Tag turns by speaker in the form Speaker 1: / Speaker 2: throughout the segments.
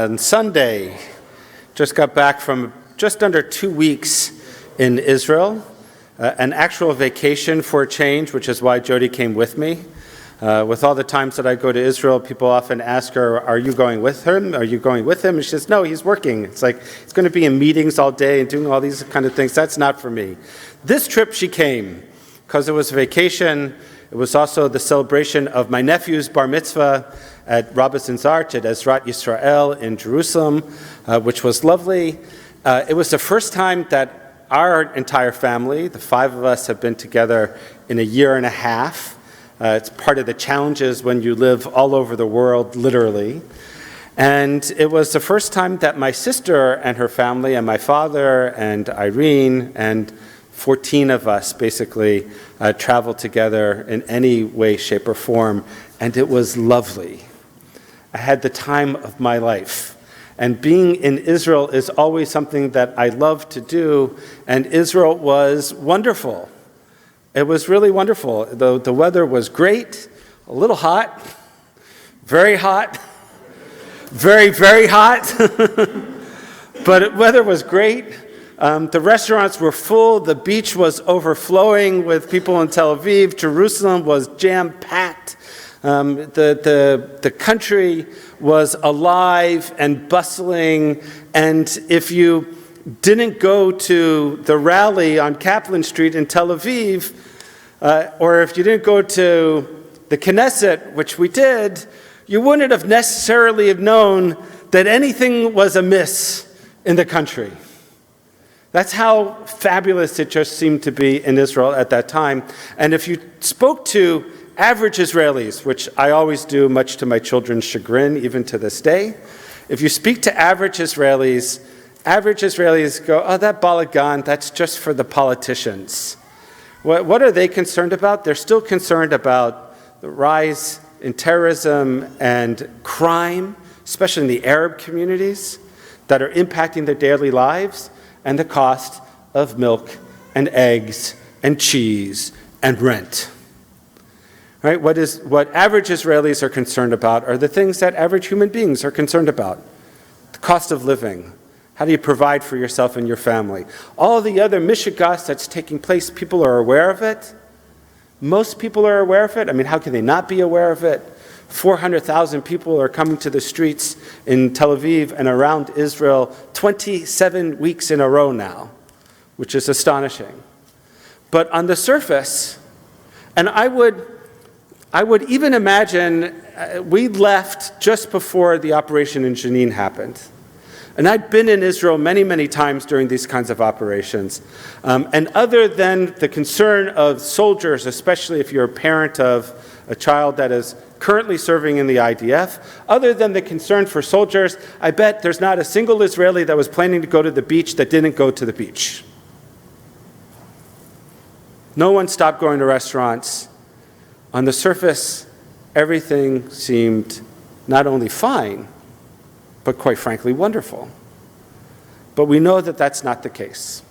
Speaker 1: On Sunday, just got back from just under 2 weeks in Israel, an actual vacation for a change, which is why Jody came with me. With all the times that I go to Israel, people often ask her, are you going with him? Are you going with him? And she says, no, he's working. It's like, he's going to be in meetings all day and doing all these kind of things. That's not for me. This trip she came because it was a vacation. It was also the celebration of my nephew's bar mitzvah at Rabbis View at Ezrat Yisrael in Jerusalem, which was lovely. It was the first time that our entire family, the 5 of us, have been together in a year and a half. It's part of the challenges when you live all over the world, literally. And it was the first time that my sister and her family and my father and Irene and 14 of us basically traveled together in any way, shape, or form. And it was lovely. I had the time of my life. And being in Israel is always something that I love to do. And Israel was wonderful. It was really wonderful. The weather was great, a little hot, very hot, very, very hot. But weather was great. The restaurants were full. The beach was overflowing with people in Tel Aviv. Jerusalem was jam-packed. The country was alive and bustling. And if you didn't go to the rally on Kaplan Street in Tel Aviv, or if you didn't go to the Knesset, which we did, you wouldn't have necessarily have known that anything was amiss in the country. That's how fabulous it just seemed to be in Israel at that time. And if you spoke to average Israelis, which I always do, much to my children's chagrin, even to this day, if you speak to average Israelis go, oh, that balagan, that's just for the politicians. What are they concerned about? They're still concerned about the rise in terrorism and crime, especially in the Arab communities, that are impacting their daily lives, and the cost of milk and eggs and cheese and rent. Right? What average Israelis are concerned about are the things that average human beings are concerned about. The cost of living. How do you provide for yourself and your family? All the other mishigas that's taking place, people are aware of it. Most people are aware of it. I mean, how can they not be aware of it? 400,000 people are coming to the streets in Tel Aviv and around Israel 27 weeks in a row now, which is astonishing. But on the surface, and I would even imagine, we left just before the operation in Jenin happened. And I'd been in Israel many, many times during these kinds of operations. And other than the concern of soldiers, especially if you're a parent of a child that is currently serving in the IDF, other than the concern for soldiers, I bet there's not a single Israeli that was planning to go to the beach that didn't go to the beach. No one stopped going to restaurants. On the surface, everything seemed not only fine, but quite frankly, wonderful. But we know that that's not the case.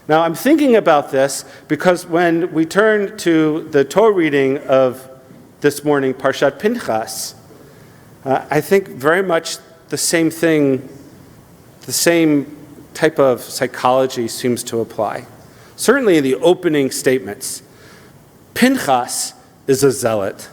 Speaker 1: Now, I'm thinking about this because when we turn to the Torah reading of this morning, Parshat Pinchas, I think very much the same thing, the same type of psychology seems to apply. Certainly in the opening statements, Pinchas is a zealot.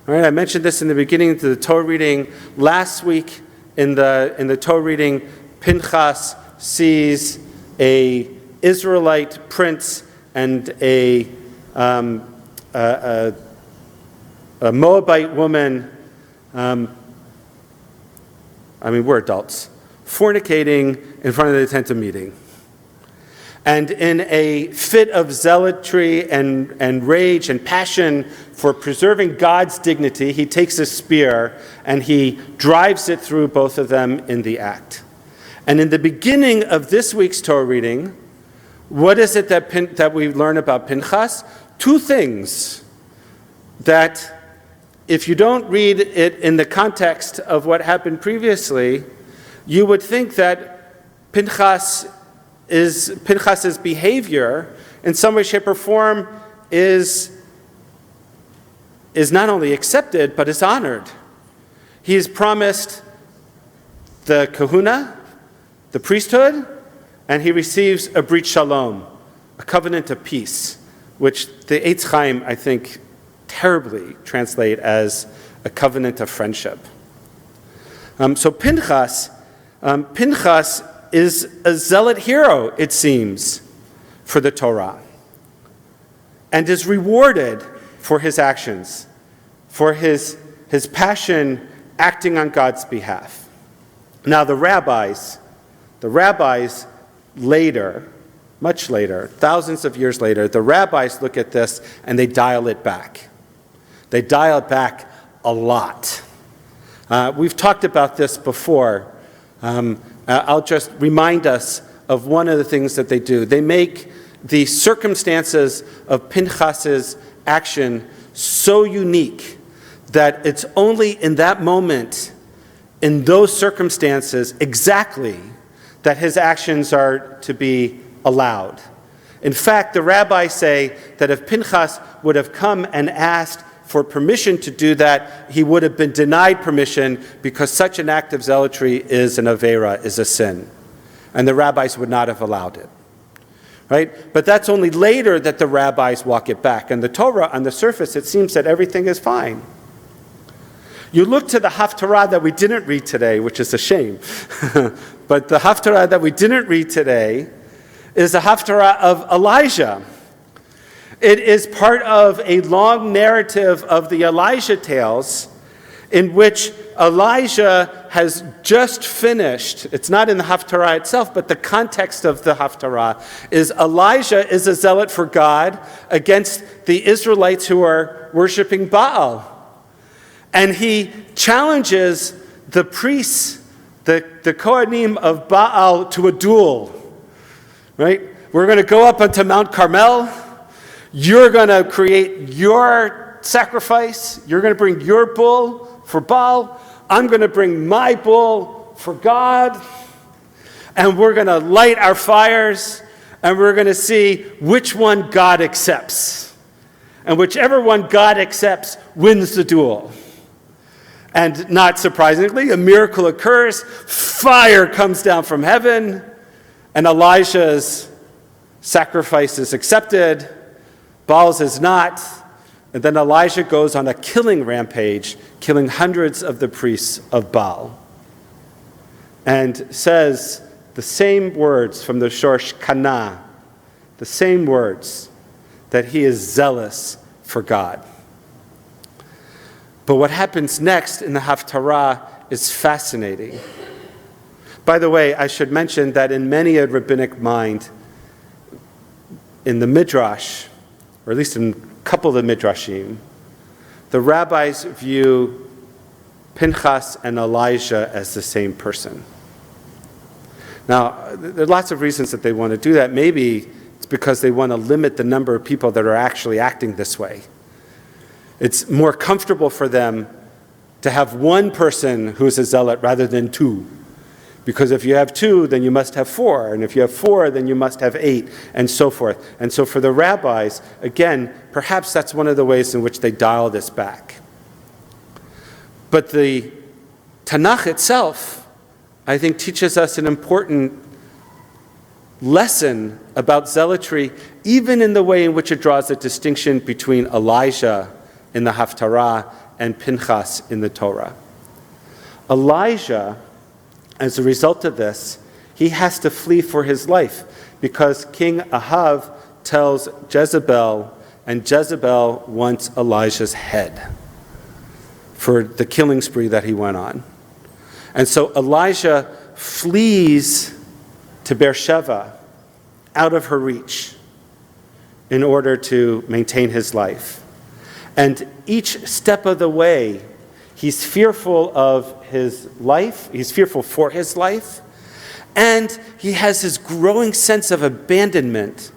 Speaker 1: All right, I mentioned this in the beginning of the Torah reading. Last week in the Torah reading, Pinchas sees a Israelite prince and a Moabite woman, we're adults, fornicating in front of the tent of meeting. And in a fit of zealotry and rage and passion for preserving God's dignity, he takes a spear and he drives it through both of them in the act. And in the beginning of this week's Torah reading, what is it that we learn about Pinchas? 2 things that, if you don't read it in the context of what happened previously, you would think that Pinchas's behavior in some way, shape, or form is not only accepted, but is honored. He is promised the kahuna, the priesthood, and he receives a Breach Shalom, a covenant of peace, which the Eitz Chaim, I think, terribly translate as a covenant of friendship. So Pinchas is a zealot hero, it seems, for the Torah, and is rewarded for his actions, for his passion acting on God's behalf. Now the rabbis later, much later, thousands of years later, the rabbis look at this and they dial it back. They dial it back a lot. We've talked about this before. I'll just remind us of one of the things that they do. They make the circumstances of Pinchas's action so unique that it's only in that moment, in those circumstances exactly, that his actions are to be allowed. In fact, the rabbis say that if Pinchas would have come and asked for permission to do that, he would have been denied permission because such an act of zealotry is an avera, is a sin. And the rabbis would not have allowed it. Right? But that's only later that the rabbis walk it back. And the Torah, on the surface, it seems that everything is fine. You look to the Haftarah that we didn't read today, which is a shame. But the Haftarah that we didn't read today is the Haftarah of Elijah. It is part of a long narrative of the Elijah tales in which Elijah has just finished. It's not in the Haftarah itself, but the context of the Haftarah is Elijah is a zealot for God against the Israelites who are worshiping Baal. And he challenges the priests, the Kohanim of Baal, to a duel. Right? We're going to go up onto Mount Carmel. You're going to create your sacrifice. You're going to bring your bull for Baal. I'm going to bring my bull for God. And we're going to light our fires. And we're going to see which one God accepts. And whichever one God accepts wins the duel. And not surprisingly, a miracle occurs. Fire comes down from heaven. And Elijah's sacrifice is accepted. Baal's is not. And then Elijah goes on a killing rampage, killing hundreds of the priests of Baal. And says the same words from the Shorsh Kana, the same words, that he is zealous for God. But what happens next in the Haftarah is fascinating. By the way, I should mention that in many a rabbinic mind, in the Midrash, or at least in a couple of the Midrashim, the rabbis view Pinchas and Elijah as the same person. Now, there are lots of reasons that they want to do that. Maybe it's because they want to limit the number of people that are actually acting this way. It's more comfortable for them to have one person who's a zealot rather than two. Because if you have two, then you must have four. And if you have four, then you must have 8, and so forth. And so for the rabbis, again, perhaps that's one of the ways in which they dial this back. But the Tanakh itself, I think, teaches us an important lesson about zealotry, even in the way in which it draws a distinction between Elijah in the Haftarah and Pinchas in the Torah. Elijah, as a result of this, he has to flee for his life because King Ahav tells Jezebel, and Jezebel wants Elijah's head for the killing spree that he went on. And so Elijah flees to Beersheba, out of her reach, in order to maintain his life. And each step of the way, he's fearful of his life, he's fearful for his life, and he has this growing sense of abandonment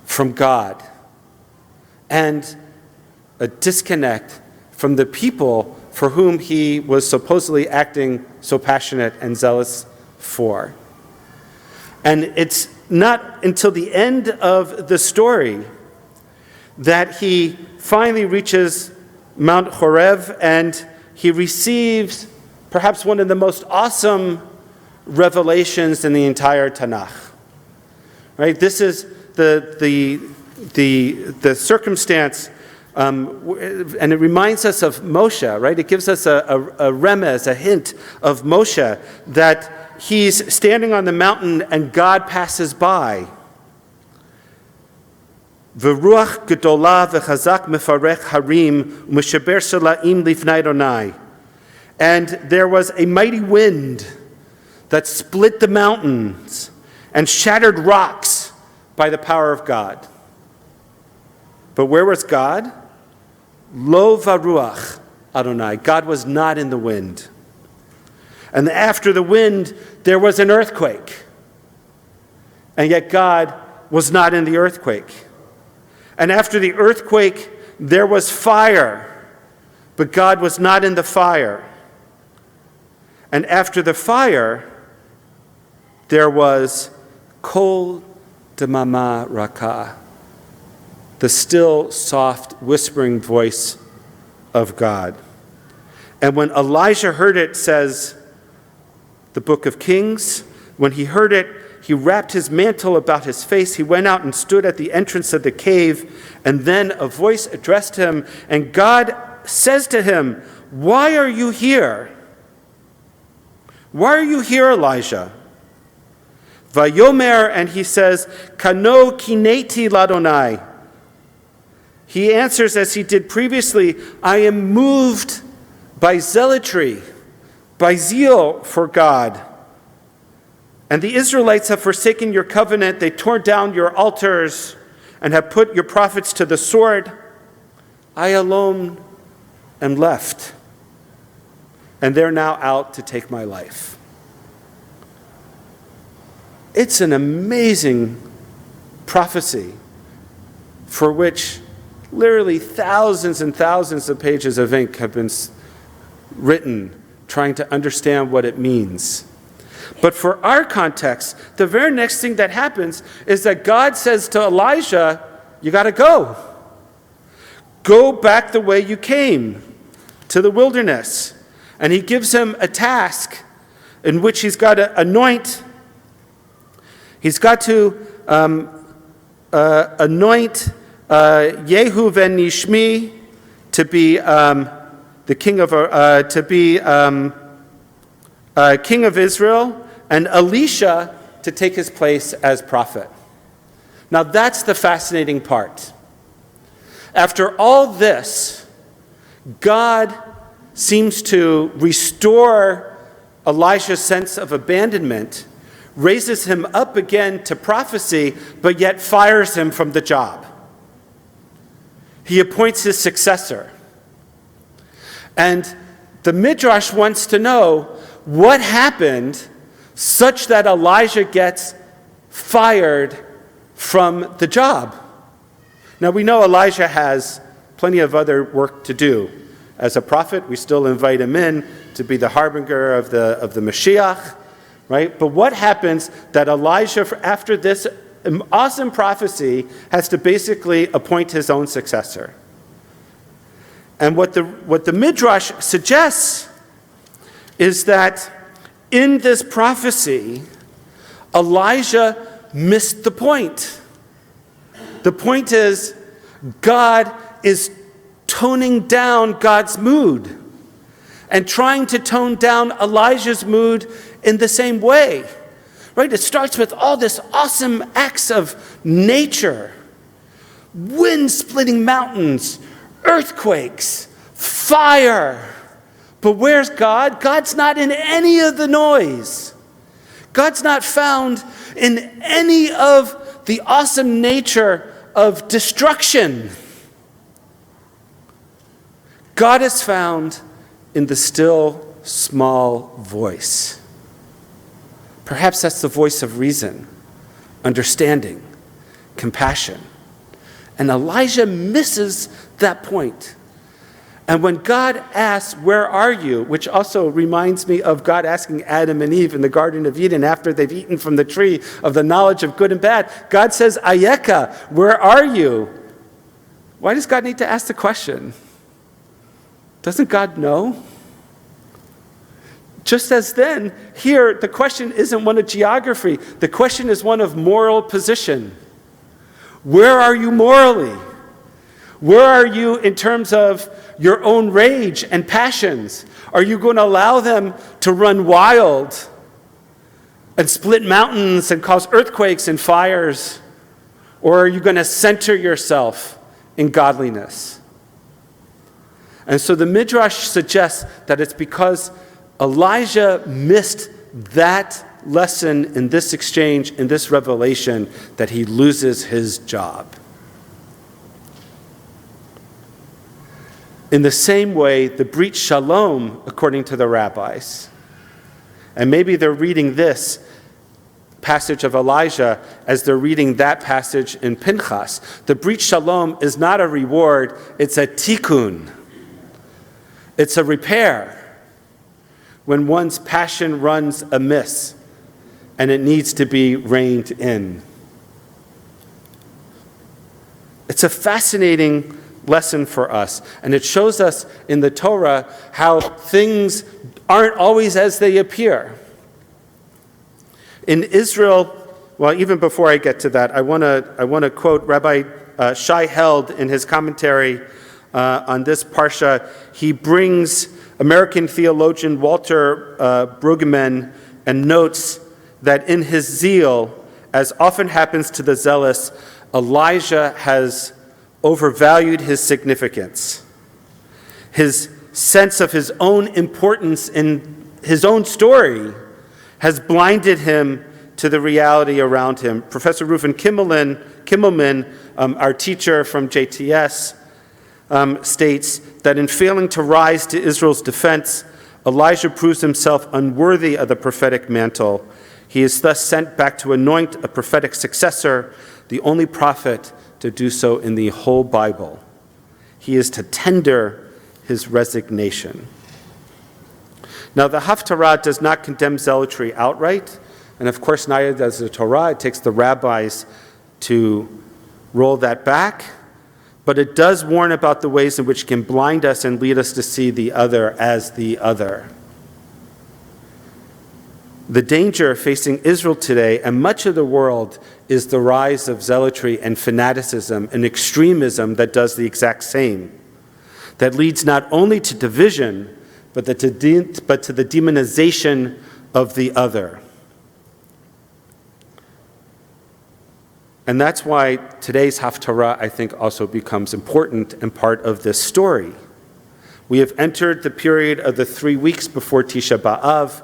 Speaker 1: from God and a disconnect from the people for whom he was supposedly acting so passionate and zealous for. And it's not until the end of the story that he finally reaches Mount Horeb and he receives perhaps one of the most awesome revelations in the entire Tanakh. Right? This is the circumstance, and it reminds us of Moshe, right? It gives us a remez, a hint of Moshe, that he's standing on the mountain and God passes by. V'ruach gedolah v'chazak mefarech harim u'meshaber selaim lifnei Adonai. And there was a mighty wind that split the mountains and shattered rocks by the power of God. But where was God? Lo varuach Adonai. God was not in the wind. And after the wind, there was an earthquake. And yet God was not in the earthquake. And after the earthquake, there was fire. But God was not in the fire. And after the fire, there was kol demama raka, the still, soft, whispering voice of God. And when Elijah heard it, says the book of Kings, when he heard it, he wrapped his mantle about his face. He went out and stood at the entrance of the cave. And then a voice addressed him, and God says to him, "Why are you here? Why are you here, Elijah?" Vayomer, and he says, "Kano kineti ladonai." He answers as he did previously, "I am moved by zealotry, by zeal for God. And the Israelites have forsaken your covenant. They tore down your altars and have put your prophets to the sword. I alone am left, and they're now out to take my life." It's an amazing prophecy for which literally thousands and thousands of pages of ink have been written trying to understand what it means. But for our context, the very next thing that happens is that God says to Elijah, "You got to go. Go back the way you came, to the wilderness." And he gives him a task in which he's got to anoint. He's got to anoint Yehu ben Nishmi to be the king of king of Israel, and Elisha to take his place as prophet. Now that's the fascinating part. After all this, God seems to restore Elisha's sense of abandonment, raises him up again to prophecy, but yet fires him from the job. He appoints his successor. And the Midrash wants to know what happened such that Elijah gets fired from the job. Now we know Elijah has plenty of other work to do. As a prophet, we still invite him in to be the harbinger of the Mashiach, right? But what happens that Elijah, after this awesome prophecy, has to basically appoint his own successor? And what the Midrash suggests is that in this prophecy, Elijah missed the point. The point is, God is toning down God's mood and trying to tone down Elijah's mood in the same way. Right? It starts with all this awesome acts of nature. Wind splitting mountains, earthquakes, fire. But where's God? God's not in any of the noise. God's not found in any of the awesome nature of destruction. God is found in the still, small voice. Perhaps that's the voice of reason, understanding, compassion. And Elijah misses that point. And when God asks, "Where are you?" which also reminds me of God asking Adam and Eve in the Garden of Eden after they've eaten from the tree of the knowledge of good and bad. God says, "Ayeka, where are you?" Why does God need to ask the question? Doesn't God know? Just as then, here, the question isn't one of geography. The question is one of moral position. Where are you morally? Where are you in terms of your own rage and passions? Are you going to allow them to run wild and split mountains and cause earthquakes and fires? Or are you going to center yourself in godliness? And so the Midrash suggests that it's because Elijah missed that lesson in this exchange, in this revelation, that he loses his job. In the same way, the Breach Shalom, according to the rabbis, and maybe they're reading this passage of Elijah as they're reading that passage in Pinchas, the Breach Shalom is not a reward, it's a tikkun. It's a repair when one's passion runs amiss and it needs to be reined in. It's a fascinating lesson for us, and it shows us in the Torah how things aren't always as they appear. In Israel, well, even before I get to that, I want to quote Rabbi Shai Held in his commentary on this parsha. He brings American theologian Walter Brueggemann and notes that in his zeal, as often happens to the zealous, Elijah has overvalued his significance. His sense of his own importance in his own story has blinded him to the reality around him. Professor Reuven Kimmelman, our teacher from JTS, states that in failing to rise to Israel's defense, Elijah proves himself unworthy of the prophetic mantle. He is thus sent back to anoint a prophetic successor, the only prophet to do so in the whole Bible. He is to tender his resignation. Now, the Haftarah does not condemn zealotry outright, and of course, neither does the Torah. It takes the rabbis to roll that back, but it does warn about the ways in which it can blind us and lead us to see the other as the other. The danger facing Israel today and much of the world is the rise of zealotry and fanaticism and extremism that does the exact same, that leads not only to division, but to the demonization of the other. And that's why today's Haftarah, I think, also becomes important and part of this story. We have entered the period of the 3 weeks before Tisha B'Av,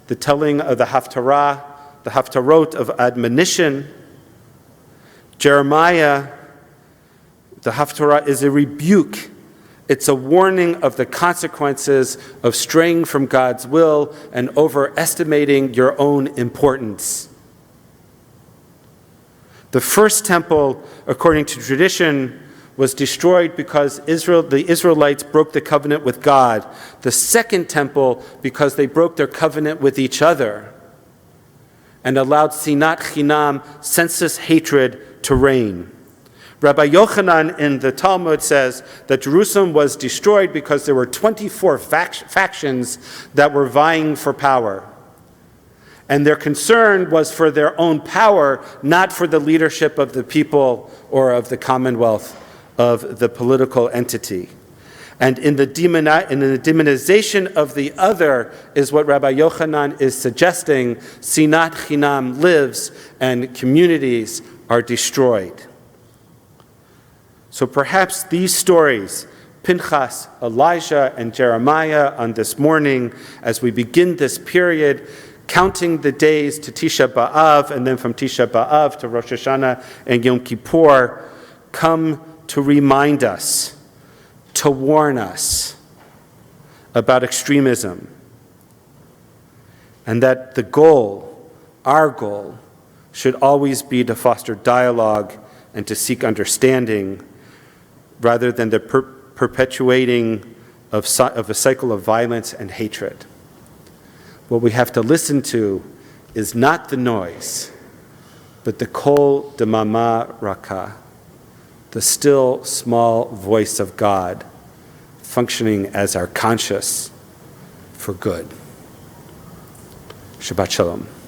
Speaker 1: the telling of the Haftarah, the Haftarot of admonition. Jeremiah, the Haftarah is a rebuke. It's a warning of the consequences of straying from God's will and overestimating your own importance. The first temple, according to tradition, was destroyed because the Israelites broke the covenant with God. The second temple, because they broke their covenant with each other and allowed sinat chinam, senseless hatred, to reign. Rabbi Yochanan in the Talmud says that Jerusalem was destroyed because there were 24 factions that were vying for power. And their concern was for their own power, not for the leadership of the people or of the commonwealth of the political entity. And in the demonization of the other is what Rabbi Yochanan is suggesting. Sinat chinam lives and communities are destroyed. So perhaps these stories, Pinchas, Elijah, and Jeremiah on this morning, as we begin this period, counting the days to Tisha B'Av, and then from Tisha B'Av to Rosh Hashanah and Yom Kippur, come to remind us, to warn us about extremism, and that the goal, our goal, should always be to foster dialogue and to seek understanding, rather than the perpetuating of a cycle of violence and hatred. What we have to listen to is not the noise, but the kol demama raka, the still small voice of God functioning as our conscience for good. Shabbat Shalom.